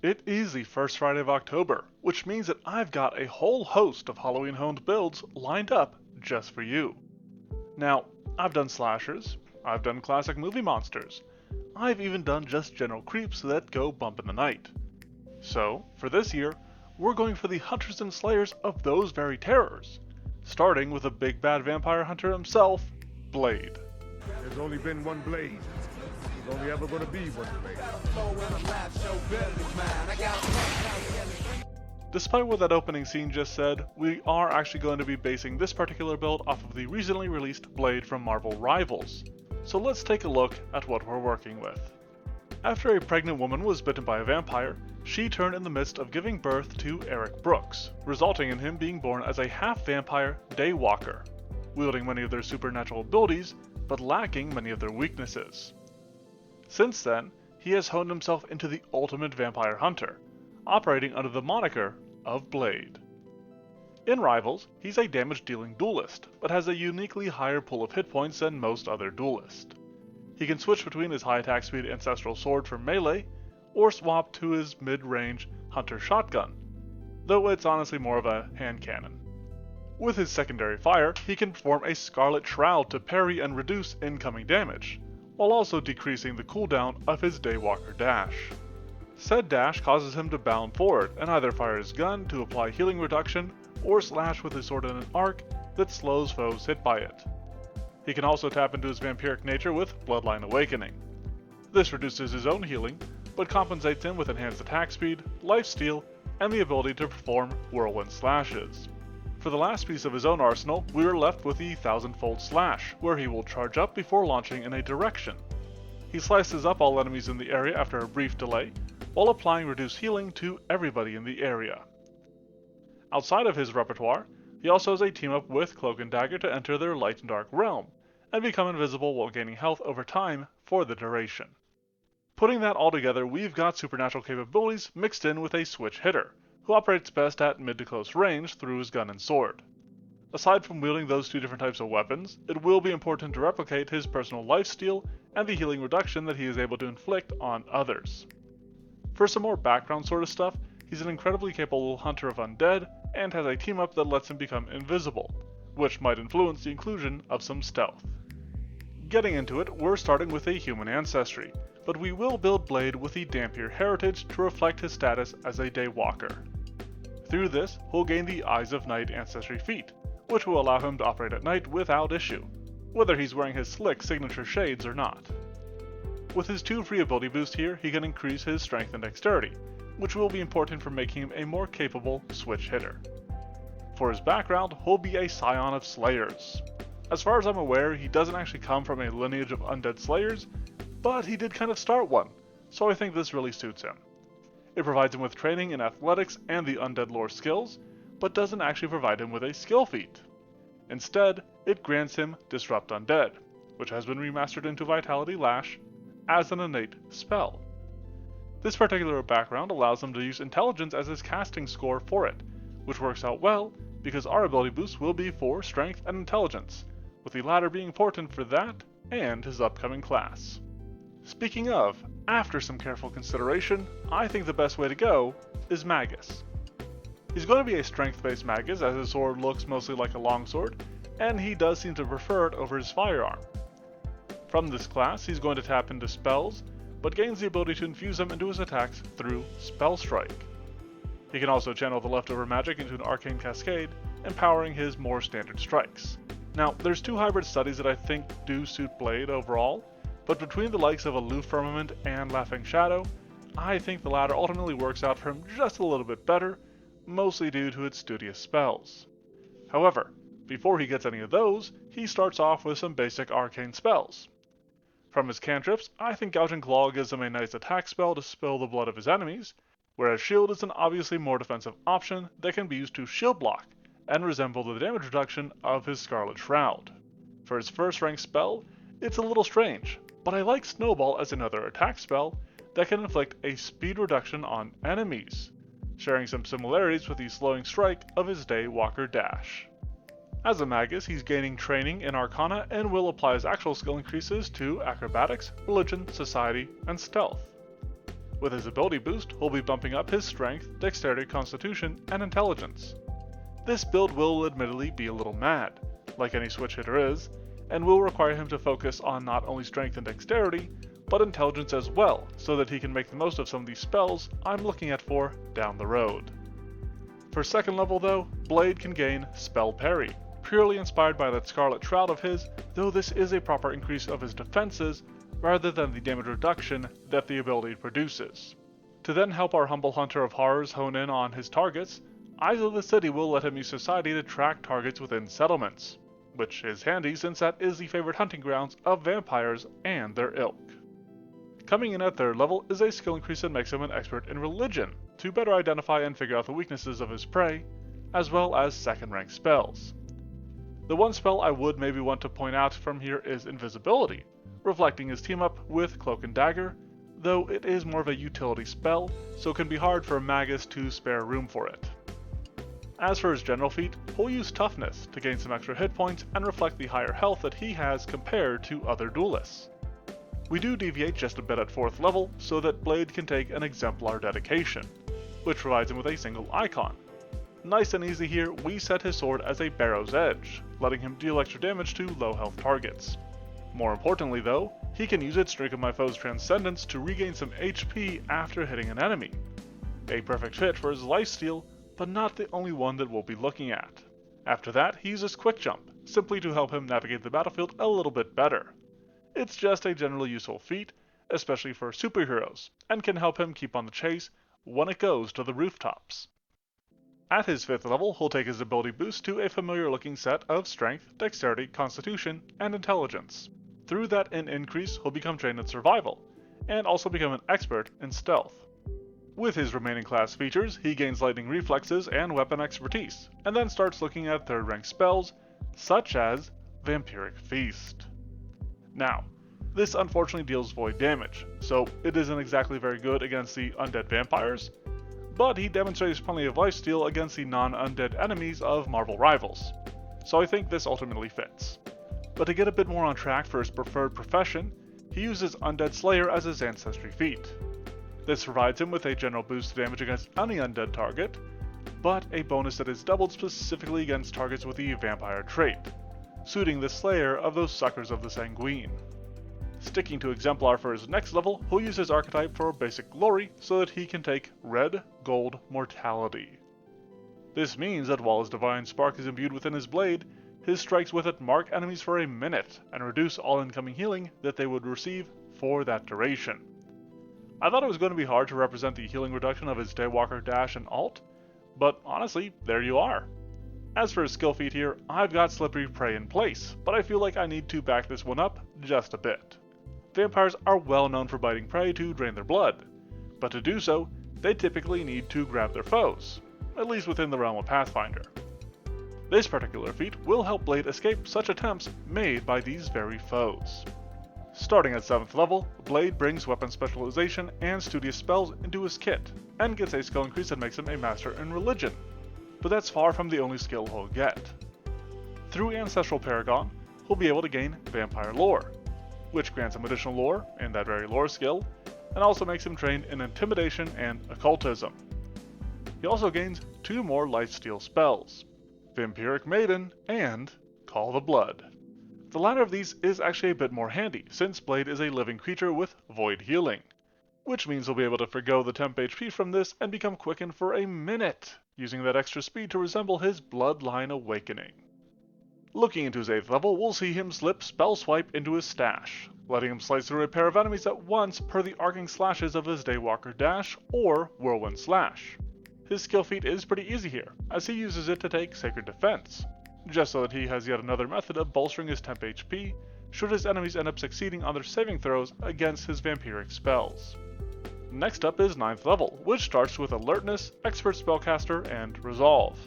It is the first Friday of October, which means that I've got a whole host of Halloween-honed builds lined up just for you. Now, I've done slashers, I've done classic movie monsters, I've even done just general creeps that go bump in the night. So, for this year, we're going for the hunters and slayers of those very terrors, starting with a big bad vampire hunter himself, Blade. There's only been one Blade. There's only ever gonna be one Blade. Despite what that opening scene just said, we are actually going to be basing this particular build off of the recently released Blade from Marvel Rivals. So let's take a look at what we're working with. After a pregnant woman was bitten by a vampire, she turned in the midst of giving birth to Eric Brooks, resulting in him being born as a half-vampire daywalker, wielding many of their supernatural abilities, but lacking many of their weaknesses. Since then, he has honed himself into the ultimate vampire hunter, operating under the moniker of Blade. In Rivals, he's a damage-dealing duelist, but has a uniquely higher pool of hit points than most other duelists. He can switch between his high attack speed Ancestral Sword for melee, or swap to his mid-range Hunter Shotgun, though it's honestly more of a hand cannon. With his secondary fire, he can perform a Scarlet Shroud to parry and reduce incoming damage, while also decreasing the cooldown of his Daywalker dash. Said dash causes him to bound forward and either fire his gun to apply healing reduction or slash with his sword in an arc that slows foes hit by it. He can also tap into his vampiric nature with Bloodline Awakening. This reduces his own healing, but compensates him with enhanced attack speed, lifesteal, and the ability to perform whirlwind slashes. For the last piece of his own arsenal, we are left with the 1000-fold slash, where he will charge up before launching in a direction. He slices up all enemies in the area after a brief delay, while applying reduced healing to everybody in the area. Outside of his repertoire, he also has a team-up with Cloak and Dagger to enter their Light and Dark realm, and become invisible while gaining health over time for the duration. Putting that all together, we've got supernatural capabilities mixed in with a switch hitter, who operates best at mid to close range through his gun and sword. Aside from wielding those two different types of weapons, it will be important to replicate his personal lifesteal and the healing reduction that he is able to inflict on others. For some more background sort of stuff, he's an incredibly capable hunter of undead, and has a team-up that lets him become invisible, which might influence the inclusion of some stealth. Getting into it, we're starting with a human ancestry, but we will build Blade with the Dampier heritage to reflect his status as a Daywalker. Through this, he'll gain the Eyes of Night ancestry feat, which will allow him to operate at night without issue, whether he's wearing his slick signature shades or not. With his 2 free ability boost here, he can increase his strength and dexterity, which will be important for making him a more capable switch hitter. For his background, he'll be a scion of slayers. As far as I'm aware, he doesn't actually come from a lineage of undead slayers, but he did kind of start one, so I think this really suits him. It provides him with training in athletics and the undead lore skills, but doesn't actually provide him with a skill feat. Instead, it grants him Disrupt Undead, which has been remastered into Vitality Lash, as an innate spell. This particular background allows him to use Intelligence as his casting score for it, which works out well because our ability boost will be for Strength and Intelligence, with the latter being important for that and his upcoming class. Speaking of, after some careful consideration, I think the best way to go is Magus. He's going to be a strength-based Magus as his sword looks mostly like a longsword, and he does seem to prefer it over his firearm. From this class, he's going to tap into spells, but gains the ability to infuse them into his attacks through Spell Strike. He can also channel the leftover magic into an arcane cascade, empowering his more standard strikes. Now, there's 2 hybrid studies that I think do suit Blade overall, but between the likes of Aloof Firmament and Laughing Shadow, I think the latter ultimately works out for him just a little bit better, mostly due to its studious spells. However, before he gets any of those, he starts off with some basic arcane spells. From his cantrips, I think Gouging Claw gives him a nice attack spell to spill the blood of his enemies, whereas Shield is an obviously more defensive option that can be used to shield block, and resemble the damage reduction of his Scarlet Shroud. For his first rank spell, it's a little strange, but I like Snowball as another attack spell that can inflict a speed reduction on enemies, sharing some similarities with the slowing strike of his Daywalker dash. As a Magus, he's gaining training in Arcana and will apply his actual skill increases to Acrobatics, Religion, Society, and Stealth. With his ability boost, he'll be bumping up his strength, dexterity, constitution, and intelligence. This build will admittedly be a little mad, like any switch hitter is, and will require him to focus on not only strength and dexterity, but intelligence as well, so that he can make the most of some of these spells I'm looking at for down the road. For second level though, Blade can gain Spell Parry, purely inspired by that Scarlet Shroud of his, though this is a proper increase of his defenses, rather than the damage reduction that the ability produces. To then help our humble hunter of horrors hone in on his targets, Eyes of the City will let him use Society to track targets within settlements, which is handy since that is the favorite hunting grounds of vampires and their ilk. Coming in at third level is a skill increase that makes him an expert in religion, to better identify and figure out the weaknesses of his prey, as well as second rank spells. The one spell I would maybe want to point out from here is Invisibility, reflecting his team up with Cloak and Dagger, though it is more of a utility spell, so it can be hard for Magus to spare room for it. As for his general feat, he'll use Toughness to gain some extra hit points and reflect the higher health that he has compared to other duelists. We do deviate just a bit at 4th level so that Blade can take an Exemplar Dedication, which provides him with a single icon. Nice and easy here, we set his sword as a Barrow's Edge, letting him deal extra damage to low health targets. More importantly though, he can use it Streak of My Foe's Transcendence to regain some HP after hitting an enemy. A perfect fit for his lifesteal, but not the only one that we'll be looking at. After that, he uses Quick Jump, simply to help him navigate the battlefield a little bit better. It's just a generally useful feat, especially for superheroes, and can help him keep on the chase when it goes to the rooftops. At his 5th level, he'll take his ability boost to a familiar looking set of Strength, Dexterity, Constitution, and Intelligence. Through that increase, he'll become trained in Survival, and also become an expert in Stealth. With his remaining class features, he gains Lightning Reflexes and Weapon Expertise, and then starts looking at 3rd rank spells, such as Vampiric Feast. Now, this unfortunately deals void damage, so it isn't exactly very good against the undead vampires, but he demonstrates plenty of lifesteal against the non-undead enemies of Marvel Rivals, so I think this ultimately fits. But to get a bit more on track for his preferred profession, he uses Undead Slayer as his ancestry feat. This provides him with a general boost to damage against any undead target, but a bonus that is doubled specifically against targets with the vampire trait, suiting the Slayer of those suckers of the Sanguine. Sticking to Exemplar for his next level, he'll use his Archetype for basic glory so that he can take Red Gold Mortality. This means that while his Divine Spark is imbued within his blade, his strikes with it mark enemies for a minute and reduce all incoming healing that they would receive for that duration. I thought it was going to be hard to represent the healing reduction of his Daywalker dash and ult, but honestly, there you are. As for his skill feat here, I've got Slippery Prey in place, but I feel like I need to back this one up just a bit. Vampires are well known for biting prey to drain their blood, but to do so, they typically need to grab their foes, at least within the realm of Pathfinder. This particular feat will help Blade escape such attempts made by these very foes. Starting at 7th level, Blade brings Weapon Specialization and Studious Spells into his kit, and gets a skill increase that makes him a Master in Religion, but that's far from the only skill he'll get. Through Ancestral Paragon, he'll be able to gain Vampire Lore, which grants him additional lore in that very lore skill, and also makes him trained in Intimidation and Occultism. He also gains 2 more lifesteal spells, Vampiric Maiden and Call the Blood. The latter of these is actually a bit more handy, since Blade is a living creature with Void Healing, which means he'll be able to forgo the temp HP from this and become quickened for a minute, using that extra speed to resemble his Bloodline Awakening. Looking into his 8th level, we'll see him slip Spell Swipe into his stash, letting him slice through a pair of enemies at once per the arcing slashes of his Daywalker dash or Whirlwind Slash. His skill feat is pretty easy here, as he uses it to take Sacred Defense, just so that he has yet another method of bolstering his temp HP should his enemies end up succeeding on their saving throws against his vampiric spells. Next up is 9th level, which starts with Alertness, Expert Spellcaster, and Resolve.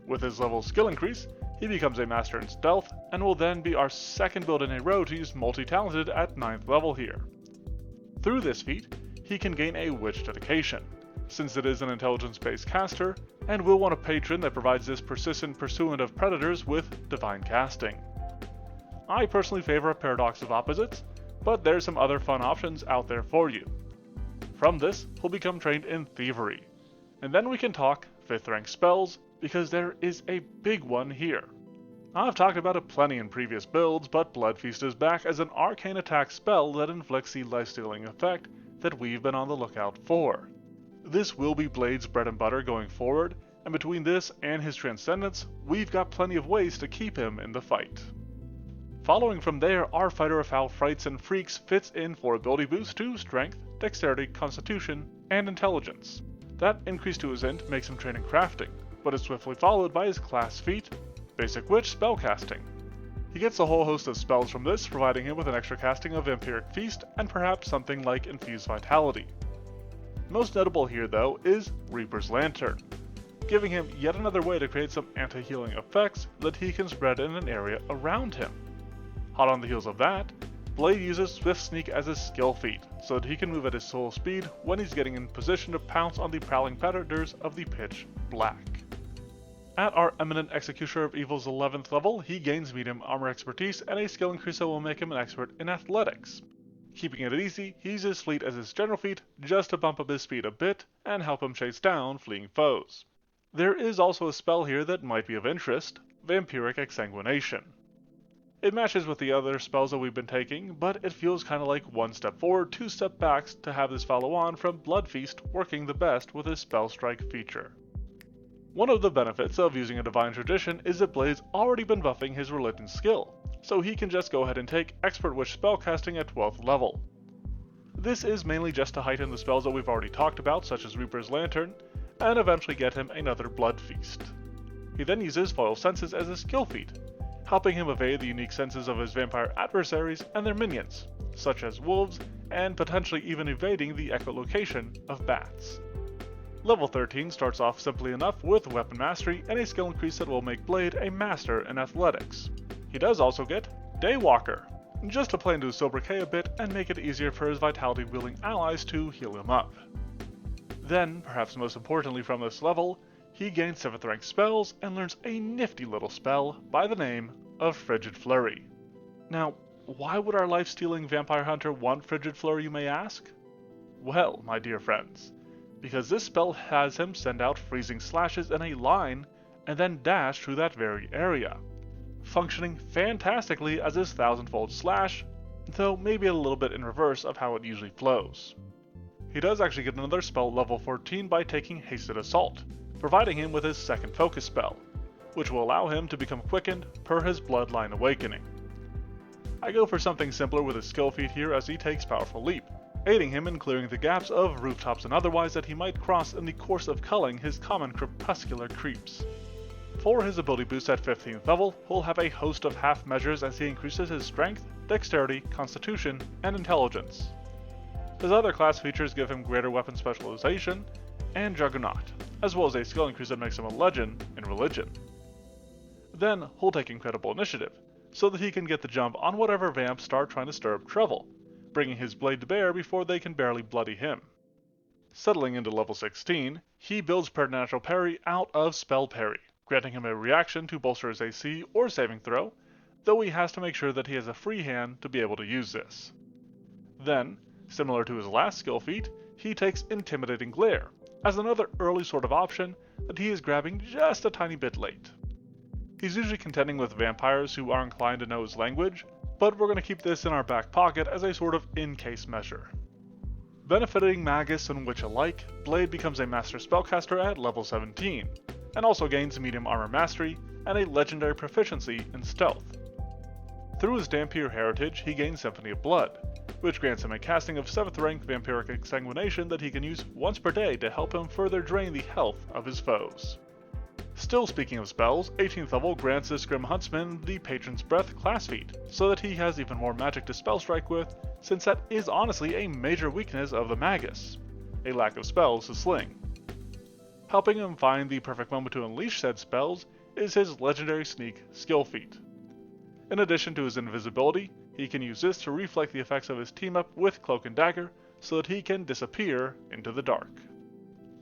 With his level skill increase, he becomes a Master in Stealth, and will then be our 2nd build in a row to use Multi-Talented at 9th level here. Through this feat, he can gain a Witch Dedication, since it is an intelligence-based caster, and will want a patron that provides this persistent pursuant of predators with Divine Casting. I personally favor a Paradox of Opposites, but there's some other fun options out there for you. From this, he'll become trained in Thievery. And then we can talk 5th rank spells, because there is a big one here. I've talked about it plenty in previous builds, but Blood Feast is back as an arcane attack spell that inflicts the life-stealing effect that we've been on the lookout for. This will be Blade's bread and butter going forward, and between this and his Transcendence, we've got plenty of ways to keep him in the fight. Following from there, our Fighter of Foul Frights and Freaks fits in for ability boost to Strength, Dexterity, Constitution, and Intelligence. That increase to his int makes him train in Crafting, but is swiftly followed by his class feat, Basic Witch Spellcasting. He gets a whole host of spells from this, providing him with an extra casting of Vampiric Feast and perhaps something like Infused Vitality. Most notable here though is Reaper's Lantern, giving him yet another way to create some anti-healing effects that he can spread in an area around him. Hot on the heels of that, Blade uses Swift Sneak as his skill feat, so that he can move at his full speed when he's getting in position to pounce on the prowling predators of the Pitch Black. At our Eminent Executioner of Evil's 11th level, he gains medium armor expertise and a skill increase that will make him an expert in athletics. Keeping it easy, he uses Fleet as his general feat just to bump up his speed a bit and help him chase down fleeing foes. There is also a spell here that might be of interest, Vampiric Exsanguination. It matches with the other spells that we've been taking, but it feels kinda like one step forward, two step backs to have this follow on from Blood Feast working the best with his Spell Strike feature. One of the benefits of using a Divine Tradition is that Blade's already been buffing his Religion skill, so he can just go ahead and take Expert Witch Spellcasting at 12th level. This is mainly just to heighten the spells that we've already talked about, such as Reaper's Lantern, and eventually get him another Blood Feast. He then uses Foil Senses as a skill feat, helping him evade the unique senses of his vampire adversaries and their minions, such as wolves, and potentially even evading the echolocation of bats. Level 13 starts off simply enough with Weapon Mastery and a skill increase that will make Blade a master in athletics. He does also get Daywalker, just to play into his sobriquet a bit and make it easier for his vitality-wielding allies to heal him up. Then, perhaps most importantly from this level, he gains 7th rank spells and learns a nifty little spell by the name of Frigid Flurry. Now, why would our life-stealing vampire hunter want Frigid Flurry, you may ask? Well, my dear friends, because this spell has him send out freezing slashes in a line and then dash through that very area, functioning fantastically as his 1000-fold slash, though maybe a little bit in reverse of how it usually flows. He does actually get another spell level 14 by taking Hasted Assault, providing him with his second focus spell, which will allow him to become quickened per his Bloodline Awakening. I go for something simpler with his skill feat here as he takes Powerful Leap, aiding him in clearing the gaps of rooftops and otherwise that he might cross in the course of culling his common crepuscular creeps. For his ability boost at 15th level, he'll have a host of half measures as he increases his Strength, Dexterity, Constitution, and Intelligence. His other class features give him greater weapon specialization and Juggernaut, as well as a skill increase that makes him a legend in Religion. Then he'll take Incredible Initiative, so that he can get the jump on whatever vamps start trying to stir up trouble, bringing his blade to bear before they can barely bloody him. Settling into level 16, he builds Preternatural Parry out of Spell Parry, granting him a reaction to bolster his AC or saving throw, though he has to make sure that he has a free hand to be able to use this. Then, similar to his last skill feat, he takes Intimidating Glare, as another early sort of option that he is grabbing just a tiny bit late. He's usually contending with vampires who are inclined to know his language, but we're going to keep this in our back pocket as a sort of in-case measure. Benefiting Magus and Witch alike, Blade becomes a Master Spellcaster at level 17, and also gains Medium Armor Mastery and a legendary proficiency in Stealth. Through his Dhampir heritage, he gains Symphony of Blood, which grants him a casting of 7th rank Vampiric Exsanguination that he can use once per day to help him further drain the health of his foes. Still speaking of spells, 18th level grants this Grim Huntsman the Patron's Breath class feat, so that he has even more magic to spell strike with, since that is honestly a major weakness of the Magus, a lack of spells to sling. Helping him find the perfect moment to unleash said spells is his legendary Sneak skill feat. In addition to his invisibility, he can use this to reflect the effects of his team-up with Cloak and Dagger so that he can disappear into the dark.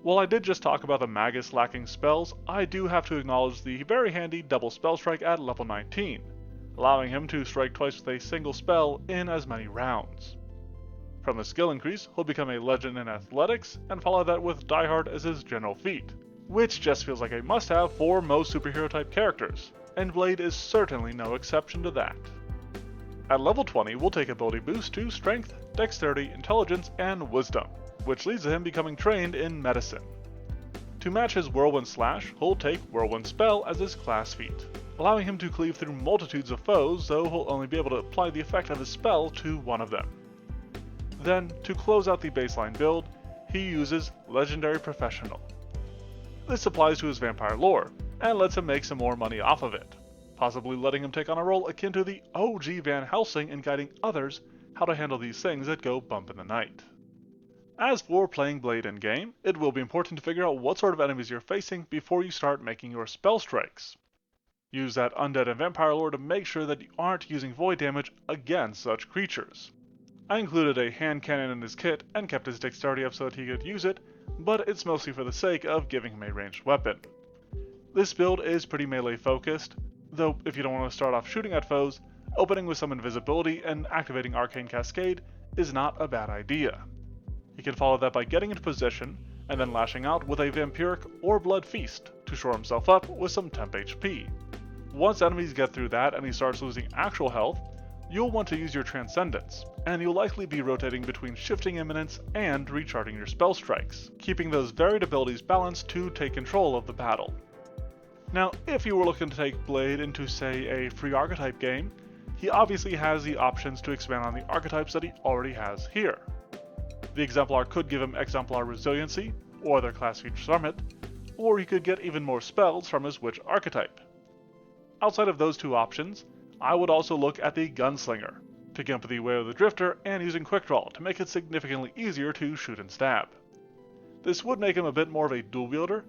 While I did just talk about the Magus lacking spells, I do have to acknowledge the very handy double spell strike at level 19, allowing him to strike twice with a single spell in as many rounds. From the skill increase, he'll become a legend in athletics, and follow that with Die Hard as his general feat, which just feels like a must-have for most superhero-type characters, and Blade is certainly no exception to that. At level 20, we'll take ability boost to Strength, Dexterity, Intelligence, and Wisdom, which leads to him becoming trained in Medicine. To match his Whirlwind Slash, he'll take Whirlwind Spell as his class feat, allowing him to cleave through multitudes of foes, though he'll only be able to apply the effect of his spell to one of them. Then, to close out the baseline build, he uses Legendary Professional. This applies to his vampire lore, and lets him make some more money off of it, possibly letting him take on a role akin to the OG Van Helsing in guiding others how to handle these things that go bump in the night. As for playing Blade in-game, it will be important to figure out what sort of enemies you're facing before you start making your spell strikes. Use that undead and vampire lore to make sure that you aren't using void damage against such creatures. I included a hand cannon in his kit and kept his dexterity up so that he could use it, but it's mostly for the sake of giving him a ranged weapon. This build is pretty melee focused, though if you don't want to start off shooting at foes, opening with some invisibility and activating Arcane Cascade is not a bad idea. You can follow that by getting into position, and then lashing out with a Vampiric or Blood Feast to shore himself up with some temp HP. Once enemies get through that and he starts losing actual health, you'll want to use your Transcendence, and you'll likely be rotating between Shifting Imminence and recharging your spell strikes, keeping those varied abilities balanced to take control of the battle. Now, if you were looking to take Blade into, say, a free Archetype game, he obviously has the options to expand on the archetypes that he already has here. The Exemplar could give him Exemplar Resiliency, or other class features from it, or he could get even more spells from his Witch archetype. Outside of those two options, I would also look at the Gunslinger, picking up the Way of the Drifter and using Quick Draw to make it significantly easier to shoot and stab. This would make him a bit more of a dual wielder,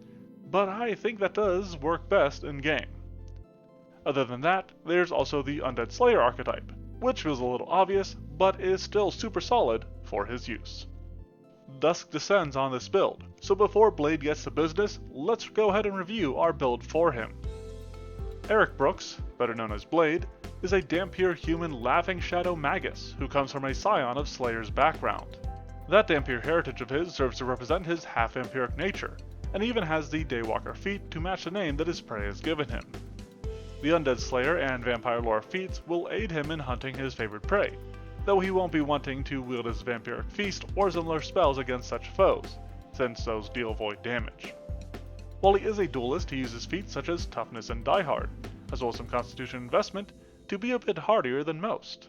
but I think that does work best in game. Other than that, there's also the Undead Slayer archetype, which feels a little obvious, but is still super solid for his use. Dusk descends on this build, so before Blade gets to business, let's go ahead and review our build for him. Eric Brooks, better known as Blade, is a Dhampir human Laughing Shadow Magus who comes from a scion of Slayer's background. That Dhampir heritage of his serves to represent his half-vampiric nature, and even has the Daywalker feat to match the name that his prey has given him. The Undead Slayer and Vampire Lore feats will aid him in hunting his favorite prey, though he won't be wanting to wield his Vampiric Feast or similar spells against such foes, since those deal void damage. While he is a duelist, he uses feats such as Toughness and Die Hard, as well as some Constitution investment, to be a bit hardier than most.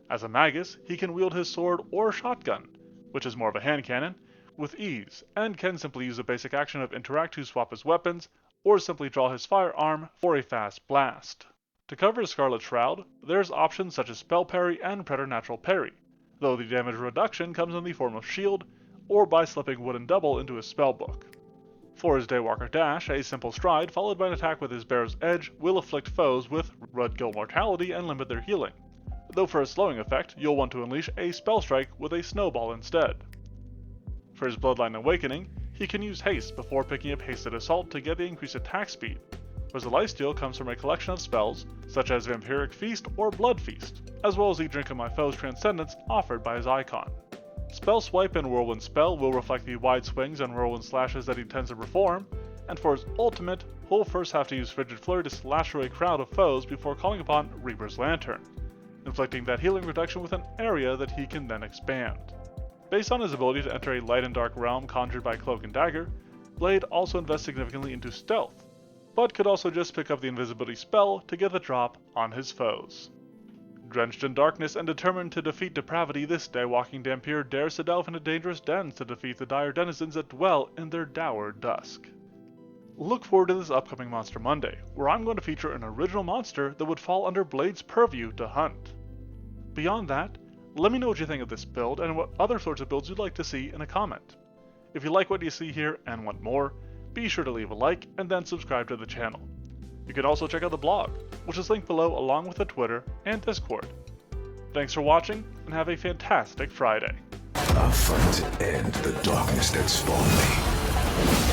As a Magus, he can wield his sword or shotgun, which is more of a hand cannon, with ease, and can simply use a basic action of Interact to swap his weapons, or simply draw his firearm for a fast blast. To cover his Scarlet Shroud, there's options such as Spell Parry and Preternatural Parry, though the damage reduction comes in the form of Shield, or by slipping Wooden Double into his spellbook. For his Daywalker Dash, a simple stride followed by an attack with his Bear's Edge will afflict foes with Red Guild Mortality and limit their healing, though for a slowing effect, you'll want to unleash a Spell Strike with a Snowball instead. For his Bloodline Awakening, he can use Haste before picking up Hasted Assault to get the increased attack speed, whereas the lifesteal comes from a collection of spells such as Vampiric Feast or Blood Feast, as well as the Drink of My Foe's Transcendence offered by his icon. Spell Swipe and Whirlwind Spell will reflect the wide swings and whirlwind slashes that he tends to perform, and for his ultimate, he'll first have to use Frigid Flurry to slash through a crowd of foes before calling upon Reaper's Lantern, inflicting that healing reduction with an area that he can then expand. Based on his ability to enter a light and dark realm conjured by Cloak and Dagger, Blade also invests significantly into stealth, but could also just pick up the invisibility spell to get the drop on his foes. Drenched in darkness and determined to defeat depravity, this daywalking Dhampir dares to delve into dangerous dens to defeat the dire denizens that dwell in their dour dusk. Look forward to this upcoming Monster Monday, where I'm going to feature an original monster that would fall under Blade's purview to hunt. Beyond that, let me know what you think of this build and what other sorts of builds you'd like to see in a comment. If you like what you see here and want more, be sure to leave a like and then subscribe to the channel. You can also check out the blog, which is linked below along with the Twitter and Discord. Thanks for watching, and have a fantastic Friday. I'll fight to end the darkness that spawned me.